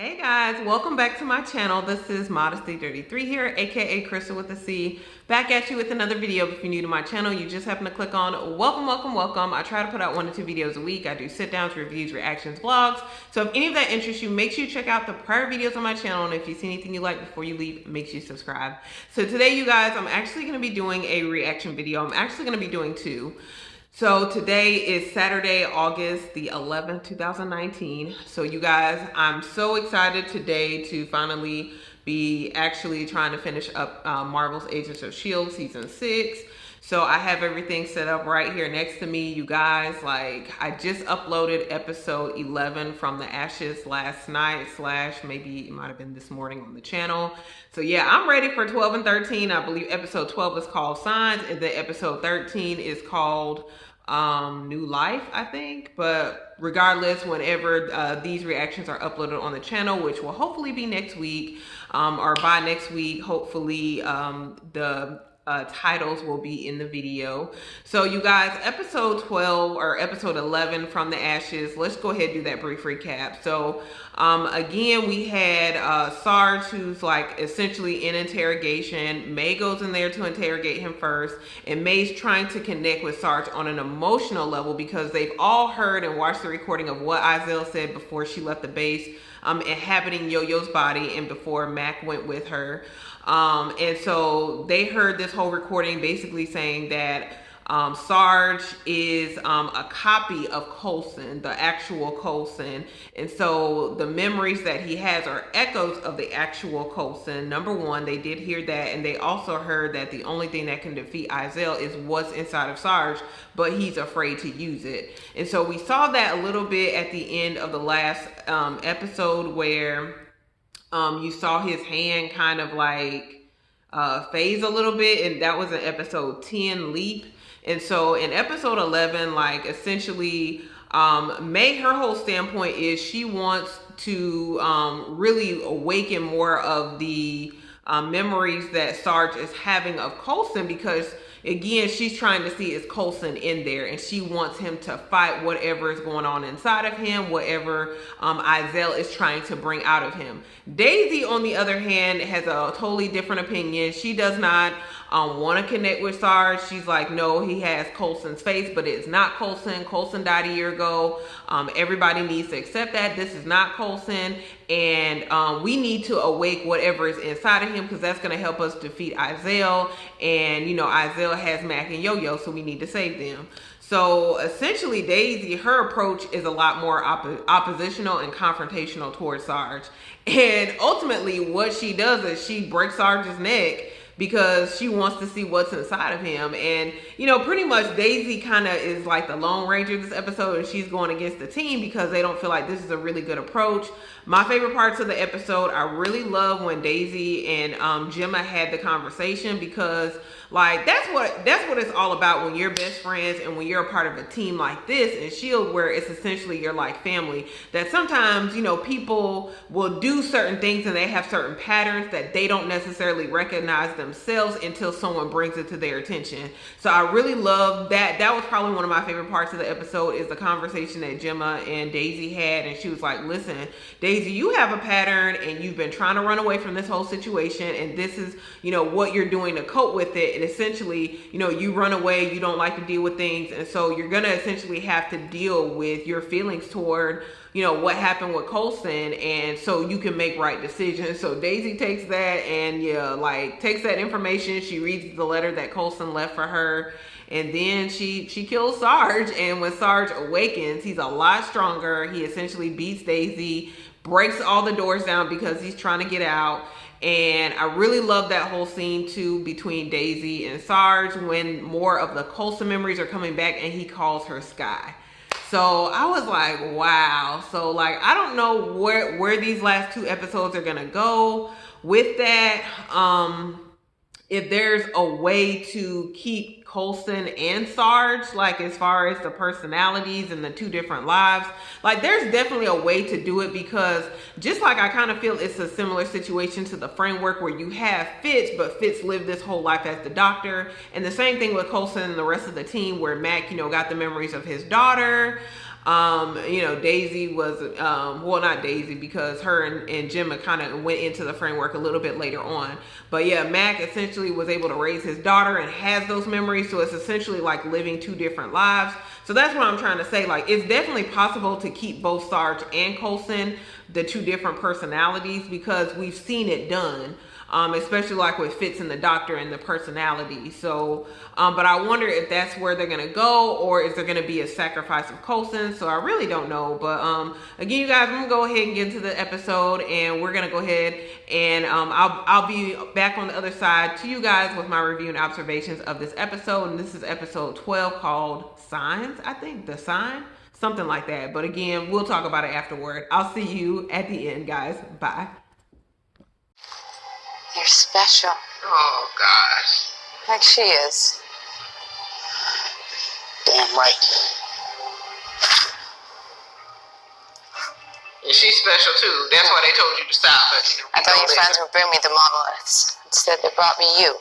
Hey guys, welcome back to my channel. This is Modesty33 here, aka Crystal with a C, back at you with another video. If you're new to my channel, you just happen to click on welcome. I try to put out 1 to 2 videos a week. I do sit downs, reviews, reactions, vlogs. So if any of that interests you, make sure you check out the prior videos on my channel, and if you see anything you like before you leave, make sure you subscribe. So today, you guys, I'm actually going to be doing a reaction video. I'm actually going to be doing 2. So today is Saturday, August the 11th, 2019. So you guys, I'm so excited today to finally be actually trying to finish up Marvel's Agents of S.H.I.E.L.D. Season 6. So I have everything set up right here next to me, you guys. Like, I just uploaded episode 11 from the Ashes last night, / maybe it might have been this morning on the channel. So yeah, I'm ready for 12 and 13. I believe episode 12 is called Signs, and then episode 13 is called New Life, I think. But regardless, whenever these reactions are uploaded on the channel, which will hopefully be next week, or by next week, hopefully the titles will be in the video. So you guys, episode 12 or episode 11 from the Ashes, let's go ahead and do that brief recap. So again, we had Sarge, who's like essentially in interrogation. May goes in there to interrogate him first, and May's trying to connect with Sarge on an emotional level because they've all heard and watched the recording of what S.H.I.E.L.D said before she left the base, inhabiting Yo-Yo's body, and before Mac went with her. And so they heard this whole recording basically saying that Sarge is a copy of Coulson, the actual Coulson. And so the memories that he has are echoes of the actual Coulson. Number one, they did hear that, and they also heard that the only thing that can defeat S.H.I.E.L.D is what's inside of Sarge, but he's afraid to use it. And so we saw that a little bit at the end of the last episode, where you saw his hand kind of like phase a little bit, and that was an episode 10 leap. And so in episode 11, like essentially May, her whole standpoint is she wants to really awaken more of the memories that Sarge is having of Coulson, because again, she's trying to see is Coulson in there, and she wants him to fight whatever is going on inside of him, whatever S.H.I.E.L.D is trying to bring out of him. Daisy, on the other hand, has a totally different opinion. She does not want to connect with Sarge. She's like, no, he has Coulson's face, but it's not Coulson. Coulson died a year ago. Everybody needs to accept that. This is not Coulson, and we need to awake whatever is inside of him, because that's going to help us defeat S.H.I.E.L.D. And, you know, S.H.I.E.L.D has Mac and Yo-Yo, so we need to save them. So essentially, Daisy, her approach is a lot more oppositional and confrontational towards Sarge. And ultimately, what she does is she breaks Sarge's neck because she wants to see what's inside of him. And, you know, pretty much Daisy kind of is like the Lone Ranger this episode, and she's going against the team because they don't feel like this is a really good approach. My favorite parts of the episode, I really love when Daisy and Gemma had the conversation, because like that's what it's all about when you're best friends and when you're a part of a team like this in S.H.I.E.L.D, where it's essentially you're like family. That sometimes, you know, people will do certain things and they have certain patterns that they don't necessarily recognize themselves until someone brings it to their attention. So I really love that. That was probably one of my favorite parts of the episode, is the conversation that Gemma and Daisy had. And she was like, listen, Daisy, you have a pattern and you've been trying to run away from this whole situation, and this is, you know, what you're doing to cope with it. And essentially, you know, you run away, you don't like to deal with things, and so you're gonna essentially have to deal with your feelings toward, you know, what happened with Coulson, and so you can make right decisions. So Daisy takes that and, yeah, like takes that information. She reads the letter that Coulson left for her, and then she kills Sarge. And when Sarge awakens, he's a lot stronger. He essentially beats Daisy, breaks all the doors down because he's trying to get out. And I really love that whole scene too between Daisy and Sarge, when more of the Coulson memories are coming back and he calls her Sky. So I was like, wow. So like, I don't know where these last 2 episodes are gonna go with that. If there's a way to keep Coulson and Sarge, like as far as the personalities and the 2 different lives, like there's definitely a way to do it, because just like I kind of feel it's a similar situation to the framework where you have Fitz, but Fitz lived this whole life as the doctor, and the same thing with Coulson and the rest of the team, where Mac, you know, got the memories of his daughter. Daisy was, well, not Daisy, because her and Gemma kind of went into the framework a little bit later on. But yeah, Mac essentially was able to raise his daughter and has those memories. So it's essentially like living two different lives. So that's what I'm trying to say. Like, it's definitely possible to keep both Sarge and Coulson, the two different personalities, because we've seen it done. Especially like with Fitz and the Doctor and the personality. So, but I wonder if that's where they're gonna go, or is there gonna be a sacrifice of Coulson? So I really don't know. But again, you guys, I'm gonna go ahead and get into the episode, and we're gonna go ahead and I'll be back on the other side to you guys with my review and observations of this episode. And this is episode 12 called Signs. I think the Sign, something like that. But again, we'll talk about it afterward. I'll see you at the end, guys. Bye. You're special. Oh, gosh. Like she is. Damn right. And she's special, too. That's why they told you to stop. But, I thought your friends would bring me the monoliths. Instead, they brought me you.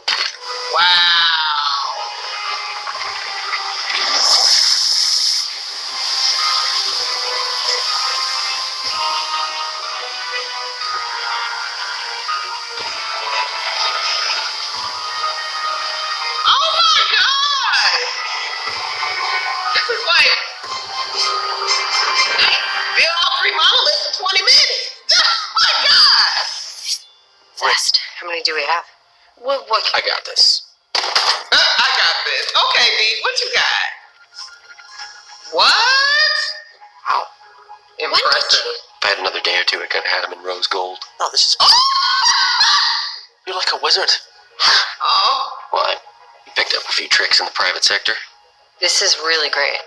Wow. Monoliths in 20 minutes. Oh my God! West, how many do we have? What? I got this. I got this. Okay, Deke, what you got? What? Wow. Impressive. If I had another day or two, I could have had him in rose gold. No, this is... You're like a wizard. Oh. Well, I picked up a few tricks in the private sector. This is really great.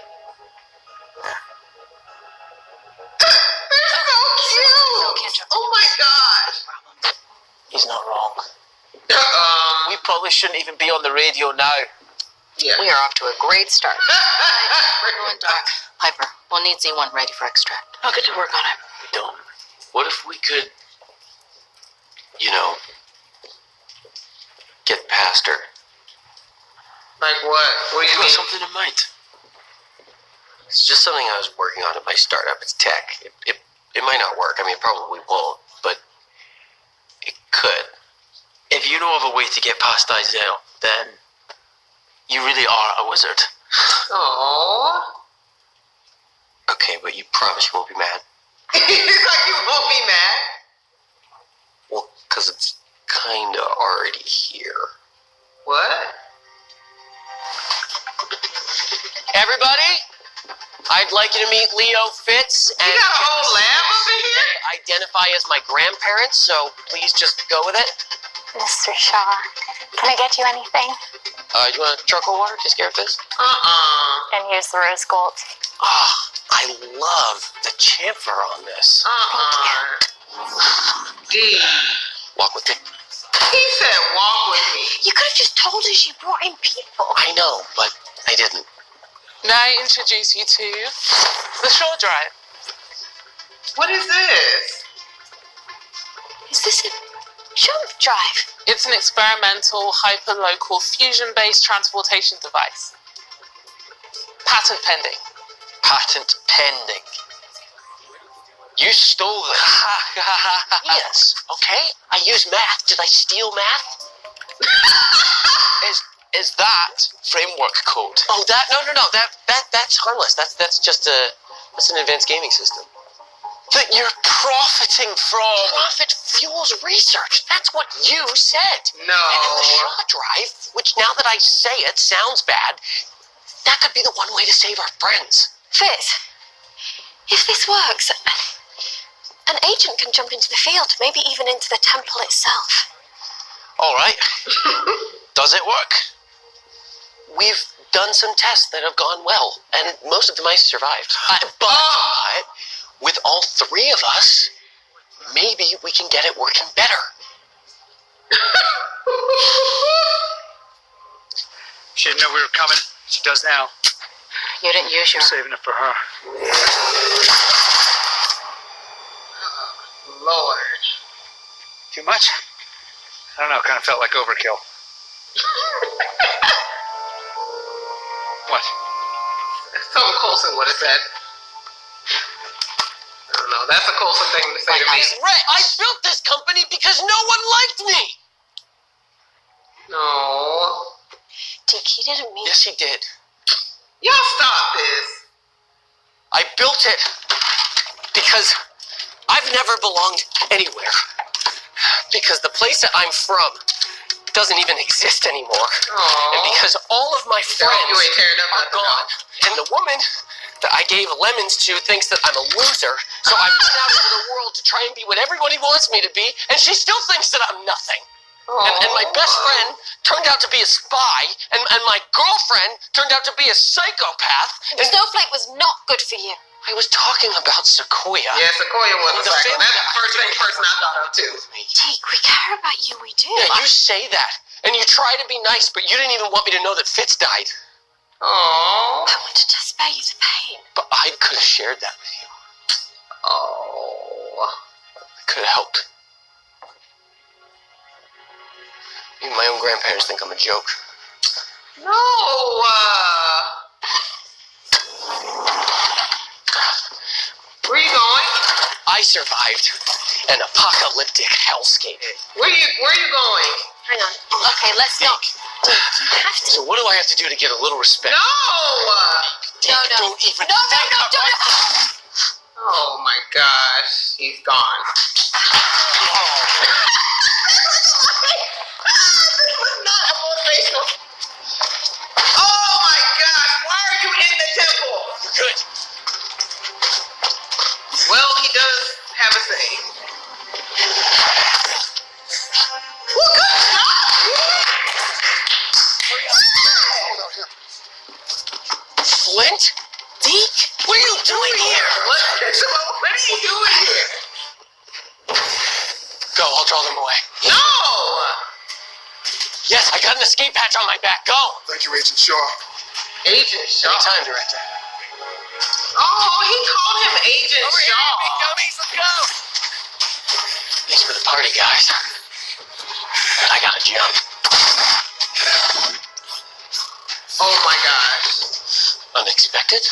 Oh my gosh. He's not wrong. We probably shouldn't even be on the radio now. Yeah. We are off to a great start. Everyone dark. Piper, we'll need Z1 ready for extract. I'll get to work on it. We don't. What if we could, get past her? Like what? What do you I got mean? something in mind. It's just something I was working on at my startup. It's tech. It might not work. I mean, it probably won't, but it could. If you know of a way to get past S.H.I.E.L.D, then you really are a wizard. Aww. Okay, but you promise you won't be mad? Like you won't be mad? Well, because it's kind of already here. What? Everybody, I'd like you to meet Leo, Fitz, and... You got a whole lab up in here? They identify as my grandparents, so please just go with it. Mr. Shaw, can I get you anything? You want charcoal water to scare Fizz? And here's the rose gold. Oh, I love the chamfer on this. D. Walk with me. He said walk with me. You could have just told us you brought in people. I know, but I didn't. Now I introduce you to the short drive. What is this? Is this a jump drive? It's an experimental, hyperlocal, fusion-based transportation device. Patent pending. Patent pending. You stole this. Yes, okay? I use math. Did I steal math? Is that framework code? Oh, that no. That's harmless. That's just that's an advanced gaming system. That you're profiting from. Profit fuels research. That's what you said. No. And the Shaw drive, which now that I say it sounds bad, that could be the one way to save our friends. Fitz, if this works, an agent can jump into the field, maybe even into the temple itself. All right. Does it work? We've done some tests that have gone well, and most of the mice survived. But with all three of us, maybe we can get it working better. She didn't know we were coming. She does now. You didn't use your... We're saving it for her. Lord. Too much? I don't know, kind of felt like overkill. What? Something Coulson would have said. No. That's a Coulson thing to say to me. I built this company because no one liked me. No. Deke, he didn't mean. Yes, he did. Y'all stop this. I built it because I've never belonged anywhere. Because the place that I'm from doesn't even exist anymore. Aww. And because all of my friends you ain't tearing up are nothing gone. And the woman that I gave lemons to thinks that I'm a loser. So I went out into the world to try and be what everybody wants me to be. And she still thinks that I'm nothing. And my best friend turned out to be a spy, and my girlfriend turned out to be a psychopath. And Snowflake was not good for you. I was talking about Sequoia. Yeah, Sequoia was a psycho. family That's the first person I thought of too. Deke, we care about you. We do. Yeah, you say that, and you try to be nice, but you didn't even want me to know that Fitz died. Oh. I wanted to spare you the pain. But I could have shared that with you. Oh. I could have helped. Even my own grandparents think I'm a joke. No. Where you going? I survived an apocalyptic hellscape. Where you going? Hang on. Okay, let's not. Deke, you have to. So what do I have to do to get a little respect? No. No. Don't even No, think about don't. Oh my gosh, he's gone. This was not a motivational. Oh my gosh, why are you in the temple? You're good. Well, he does have a say. Well, good job. Hurry up. Hold on here. Flint? Deke? What are you doing here? What are you doing here? Go, I'll draw them away. No! Yes, I got an escape hatch on my back. Go! Thank you, Agent Shaw. Agent Shaw. Anytime, Director. Oh, he called him Agent Over Shaw. here, big dummies, let's go! Thanks for the party, guys. I gotta jump. Oh my gosh. Unexpected?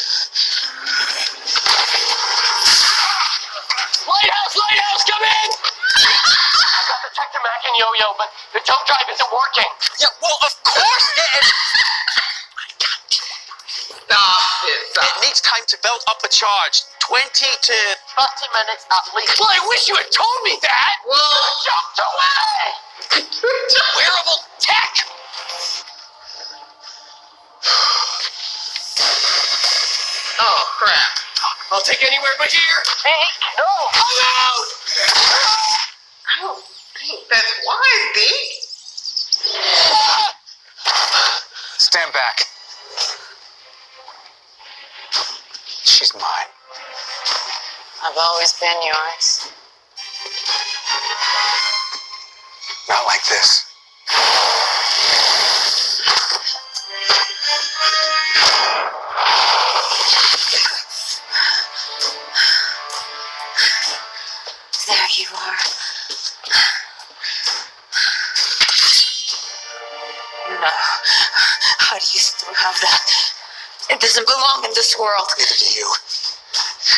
Lighthouse, come in! I got the Detector Mac and Yo-Yo, but the jump drive isn't working. Yeah, well, of course it Stop it. It needs time to build up a charge. 20 to 30 minutes at least. Well, I wish you had told me that! Well, Jumped away! Wearable tech! oh crap. I'll take anywhere but here! Hey, no! I'm out! I don't think that's wise, Deke. Stand back. She's mine. I've always been yours. Not like this. There you are. No. How do you still have that? It doesn't belong in this world. Neither do you.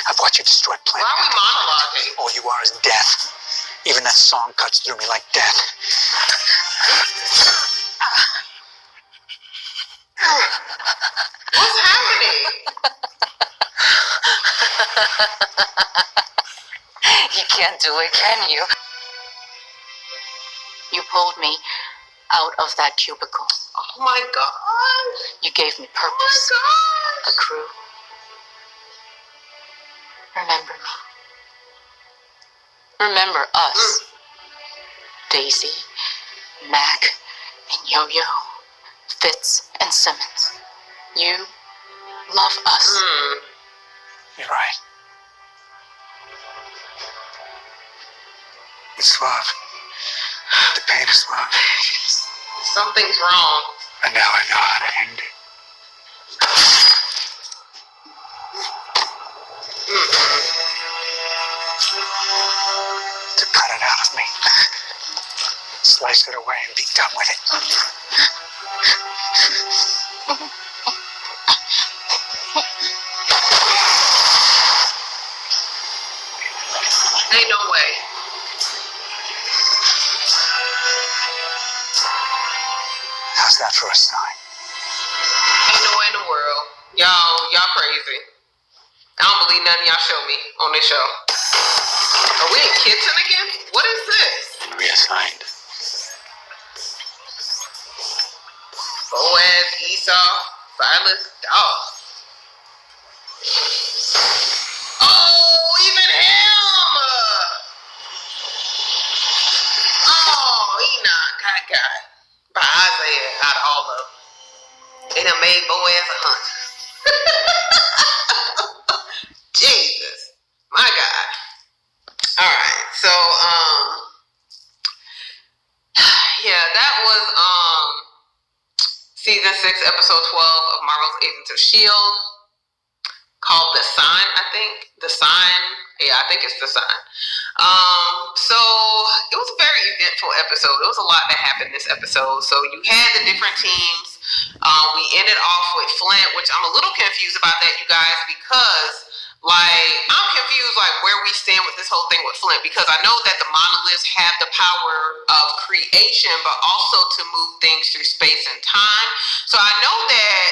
I've watched you destroy Why planet. are we monologuing? All you are is death. Even that song cuts through me like death. What's happening? You can't do it, can you? You pulled me out of that cubicle. Oh my gosh. You gave me Oh purpose, my a crew. Remember me. Remember us. Daisy, Mac, and Yo-Yo, Fitz, and Simmons. You love us. You're right. It's love. The pain is love. Something's wrong. And now I know how to end it. To cut it out of me. Slice it away and be done with it. Ain't no way. How's that for a sign? Ain't no way in the world. Y'all crazy. I don't believe nothing y'all show me on this show. Are we in kitchen again? What is this? And reassigned. Boaz, Esau, Silas, dog. Oh, even him! Enoch got by Isaiah out of all of them. They done made Boaz a hunter. Jesus. My God. Alright, so yeah, that was season 6, episode 12 of Marvel's Agents of S.H.I.E.L.D. called The Sign, I think. The Sign. Yeah, I think it's The Sign. So it was a very eventful episode. There was a lot that happened this episode. So you had the different teams. We ended off with Flint, which I'm a little confused about that, you guys, because I'm confused where we stand with this whole thing with Flint, because I know that the monoliths have the power of creation, but also to move things through space and time. So I know that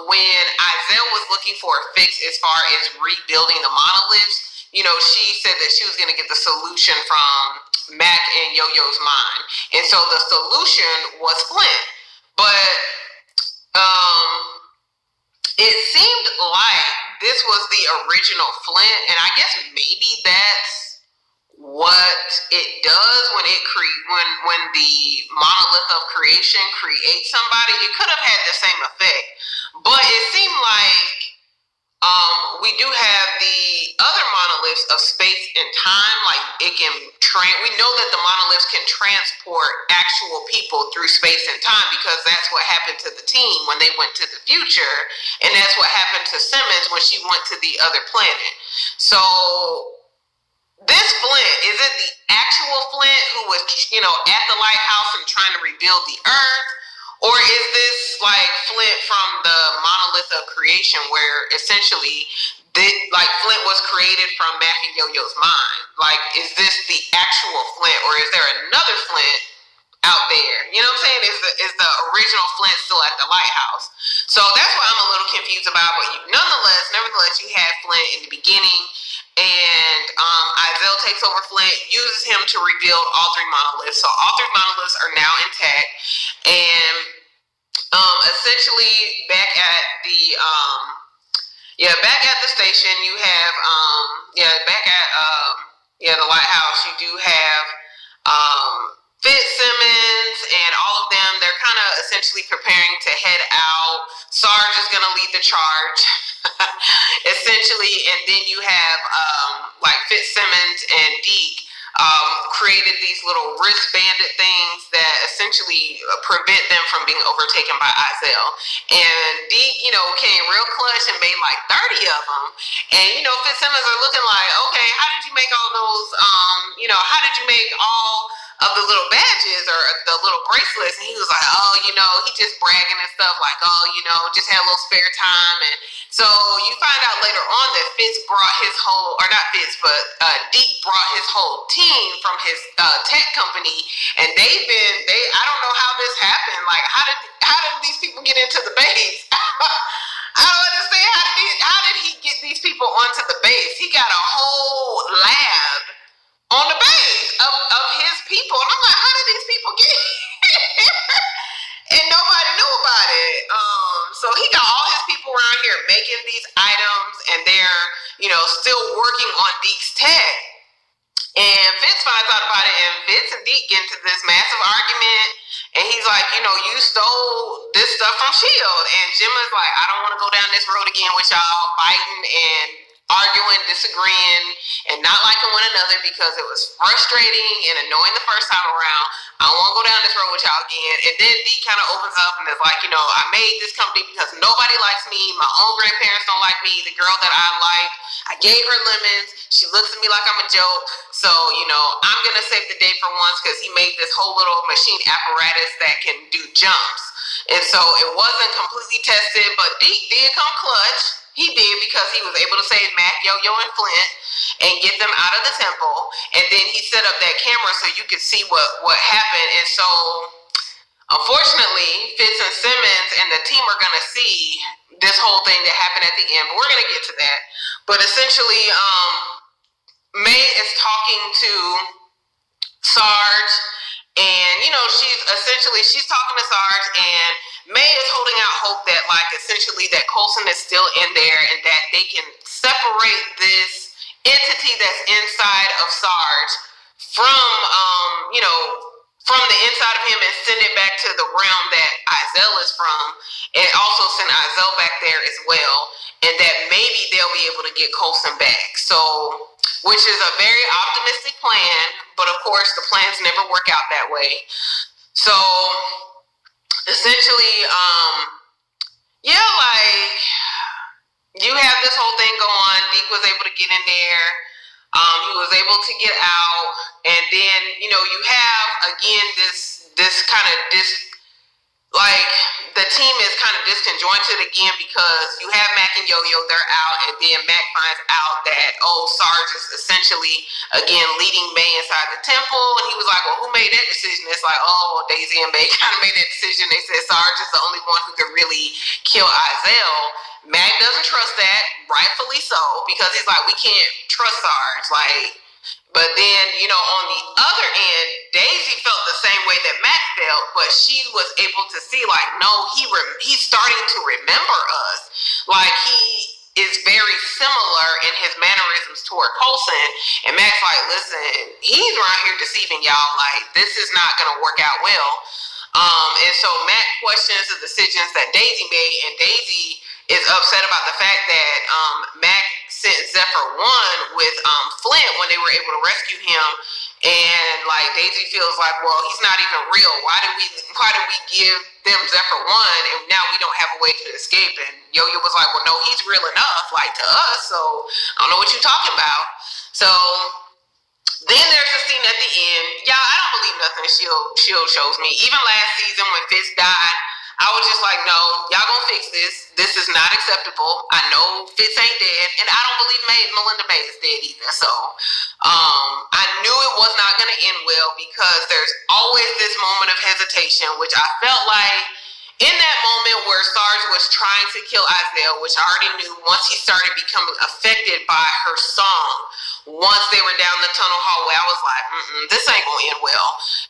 when S.H.I.E.L.D was looking for a fix as far as rebuilding the monoliths, she said that she was going to get the solution from Mac and Yo-Yo's mind. And so the solution was Flint. But it seemed like this was the original Flint, and I guess maybe that's what it does when when the monolith of creation creates somebody. It could have had the same effect, but it seemed like we do have the other monoliths of space and time. It can we know that the monoliths can transport actual people through space and time, because that's what happened to the team when they went to the future, and that's what happened to Simmons when she went to the other planet. So this Flint, is it the actual Flint who was, at the lighthouse and trying to rebuild the Earth? Or is this Flint from the monolith of creation, where essentially Flint was created from Mac and Yo-Yo's mind? Is this the actual Flint, or is there another Flint out there? You know what I'm saying? Is the original Flint still at the lighthouse? So that's what I'm a little confused about. But nevertheless, you had Flint in the beginning, and S.H.I.E.L.D takes over Flint, uses him to rebuild all 3 monoliths. So all 3 monoliths are now intact, and essentially back at the station, you have back at the lighthouse, you do have Fitzsimmons and all of them. They're kind of essentially preparing to head out. Sarge is going to lead the charge, essentially, and then you have Fitzsimmons and Deke created these little wrist-banded things that essentially prevent them from being overtaken by S.H.I.E.L.D. And Deke, came real clutch and made 30 of them. And, Fitzsimmons are looking like, okay, how did you make all those, how did you make all of the little badges or the little bracelets? And he was like, oh, he just bragging and stuff, just had a little spare time. And so you find out later on that Fitz brought his whole, or not Fitz, but Deke brought his whole team from his tech company, and I don't know how this happened. How did these people get into the base? I don't understand. How did he get these people onto the base? He got a whole lab on the base of his people, and I'm like, how did these people get here? And nobody knew about it. So he got all his people around here making these items, and they're, still working on Deke's tech. And Fitz finds out about it, and Fitz and Deke get into this massive argument, and he's like, you stole this stuff from S.H.I.E.L.D. And Gemma's like, I don't want to go down this road again with y'all fighting and arguing, disagreeing, and not liking one another, because it was frustrating and annoying the first time around. I don't want to go down this road with y'all again. And then Deke kind of opens up and is like, I made this company because nobody likes me. My own grandparents don't like me. The girl that I like, I gave her lemons. She looks at me like I'm a joke. So, I'm going to save the day for once, because he made this whole little machine apparatus that can do jumps. And so it wasn't completely tested, but Deke did come clutch. He did, because he was able to save Mac, Yo-Yo, and Flint and get them out of the temple. And then he set up that camera so you could see what happened. And so, unfortunately, Fitz and Simmons and the team are going to see this whole thing that happened at the end. But we're going to get to that. But essentially, May is talking to Sarge, and she's talking to Sarge, and May is holding out hope that, like, essentially that Coulson is still in there and that they can separate this entity that's inside of Sarge from from the inside of him and send it back to the realm that S.H.I.E.L.D is from, and also send S.H.I.E.L.D back there as well, and that maybe they'll be able to get Coulson back. So, which is a very optimistic plan, but of course the plans never work out that way. So essentially, you have this whole thing go on. Deke was able to get in there. He was able to get out, and then you have again this kind of the team is kind of disconjointed again, because you have Mac and Yo-Yo, they're out, and then Mac finds out that Sarge is essentially again leading May inside the temple, and he was like, well, who made that decision? It's like, Daisy and May kind of made that decision. They said Sarge is the only one who could really kill S.H.I.E.L.D. Mac doesn't trust that, rightfully so, because he's like, we can't trust Sarge, but then, on the other end, Daisy felt the same way that Mac felt, but she was able to see, no, he's starting to remember us. He is very similar in his mannerisms toward Coulson. And Mac's like, listen, he's around here deceiving y'all. This is not going to work out well. And so Mac questions the decisions that Daisy made, and Daisy is upset about the fact that Mac sent Zephyr 1 with Flint when they were able to rescue him, and Daisy feels like, well, he's not even real. Why did we give them Zephyr 1 and now we don't have a way to escape? And Yo-Yo was like, well, no, he's real enough, to us, so I don't know what you're talking about. So then there's a scene at the end. Y'all, I don't believe nothing S.H.I.E.L.D shows me. Even last season when Fitz died, I was just like, no, y'all gonna fix this. This is not acceptable. I know Fitz ain't dead, and I don't believe Melinda May is dead either. So I knew it was not gonna end well, because there's always this moment of hesitation, which I felt like in that moment where Sarge was trying to kill S.H.I.E.L.D, which I already knew once he started becoming affected by her song, once they were down the tunnel hallway, I was like, this ain't gonna end well.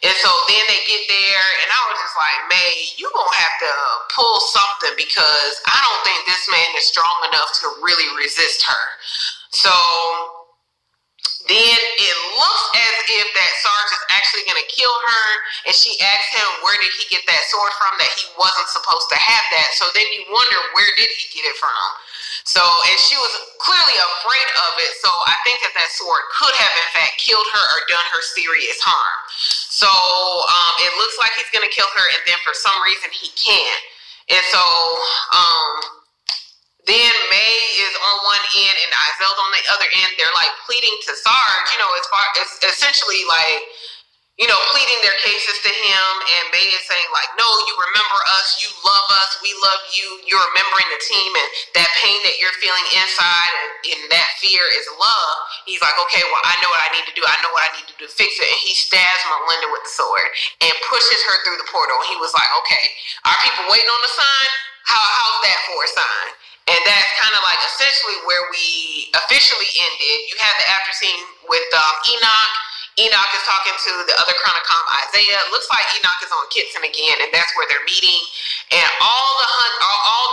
And so then they get there, and I was just like, May, you gonna have to pull something, because I don't think this man is strong enough to really resist her. So then it looks as if that Sarge is actually going to kill her, and she asks him, where did he get that sword from, that he wasn't supposed to have that. So then you wonder, where did he get it from? So, and she was clearly afraid of it, so I think that sword could have in fact killed her or done her serious harm. So it looks like he's going to kill her, and then for some reason he can't. And so then May is on one end and S.H.I.E.L.D on the other end. They're pleading to Sarge, as essentially pleading their cases to him. And May is saying no, you remember us, you love us, we love you, you're remembering the team, and that pain that you're feeling inside and that fear is love. He's like, okay, well, I know what I need to do. I know what I need to do to fix it. And he stabs Melinda with the sword and pushes her through the portal. He was like, okay, are people waiting on the sign? How's that for a sign? And that's kind of essentially where we officially ended. You have the after scene with Enoch. Enoch is talking to the other Chronicom, Isaiah. Looks like Enoch is on Kitson again, and that's where they're meeting. And all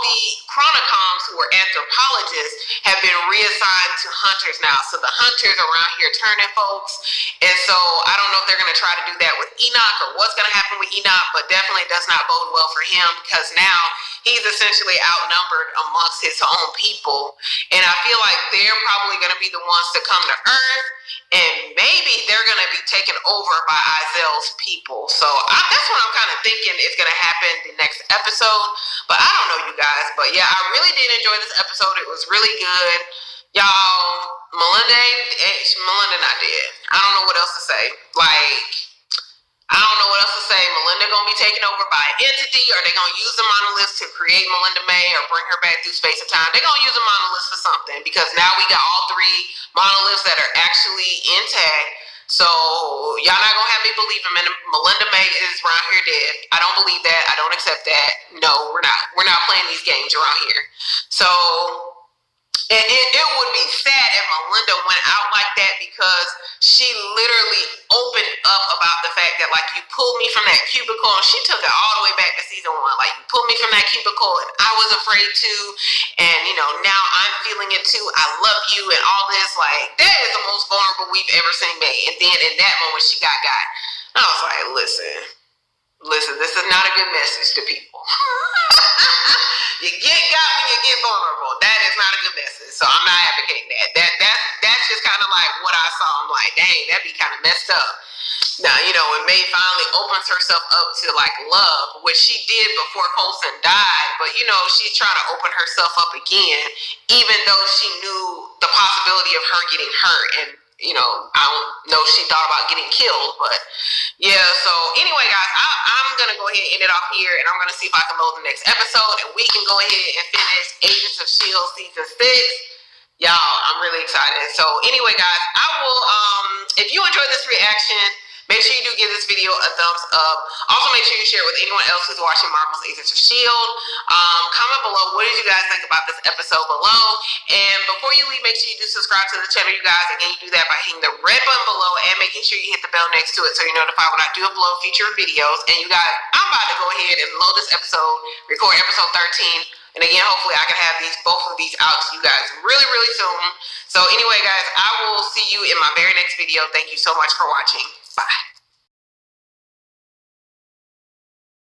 the Chronicoms who are anthropologists have been reassigned to hunters now. So the hunters are around here turning folks. And so I don't know if they're going to try to do that with Enoch or what's going to happen with Enoch, but definitely does not bode well for him, because now he's essentially outnumbered amongst his own people. And I feel like they're probably going to be the ones to come to Earth, and maybe they're going to be taken over by S.H.I.E.L.D's people. So that's what I'm kind of thinking is going to happen the next episode. But I don't know, you guys. But yeah, I really did enjoy this episode. It was really good. Y'all, Melinda not dead. I don't know what else to say. I don't know what else to say. Melinda gonna be taken over by an entity, or they gonna use the monoliths to create Melinda May or bring her back through space and time. They're gonna use the monoliths for something, because now we got all three monoliths that are actually intact. So y'all not gonna have me believe Melinda May is around here dead. I don't believe that. I don't accept that. No, we're not. We're not playing these games around here. So it would be sad if Melinda went out like that, because she literally opened up about the fact that, like, you pulled me from that cubicle, and she took it all the way back to season 1. Like, you pulled me from that cubicle and I was afraid too, and you know, now I'm feeling it too. I love you and all this. Like, that is the most vulnerable we've ever seen May. And then in that moment she got. I was like, listen, this is not a good message to people. You get got when you get vulnerable. That is not a good message. So I'm not advocating that. That's just kind of like what I saw. I'm like, dang, that'd be kind of messed up. Now, you know, when May finally opens herself up to like love, which she did before Coulson died, but you know, she's trying to open herself up again, even though she knew the possibility of her getting hurt. And you know, I don't know if she thought about getting killed, but yeah. So anyway, guys, I'm gonna go ahead and end it off here, and I'm gonna see if I can load the next episode, and we can go ahead and finish Agents of S.H.I.E.L.D. season 6. Y'all, I'm really excited. So anyway, guys, I will if you enjoyed this reaction, make sure you do give this video a thumbs up. Also, make sure you share it with anyone else who's watching Marvel's Agents of S.H.I.E.L.D. Comment below, what did you guys think about this episode below? And before you leave, make sure you do subscribe to the channel, you guys. Again, you do that by hitting the red button below and making sure you hit the bell next to it so you're notified when I do upload future videos. And you guys, I'm about to go ahead and load this episode, record episode 13. And again, hopefully I can have both of these out to you guys really, really soon. So anyway, guys, I will see you in my very next video. Thank you so much for watching. Bye.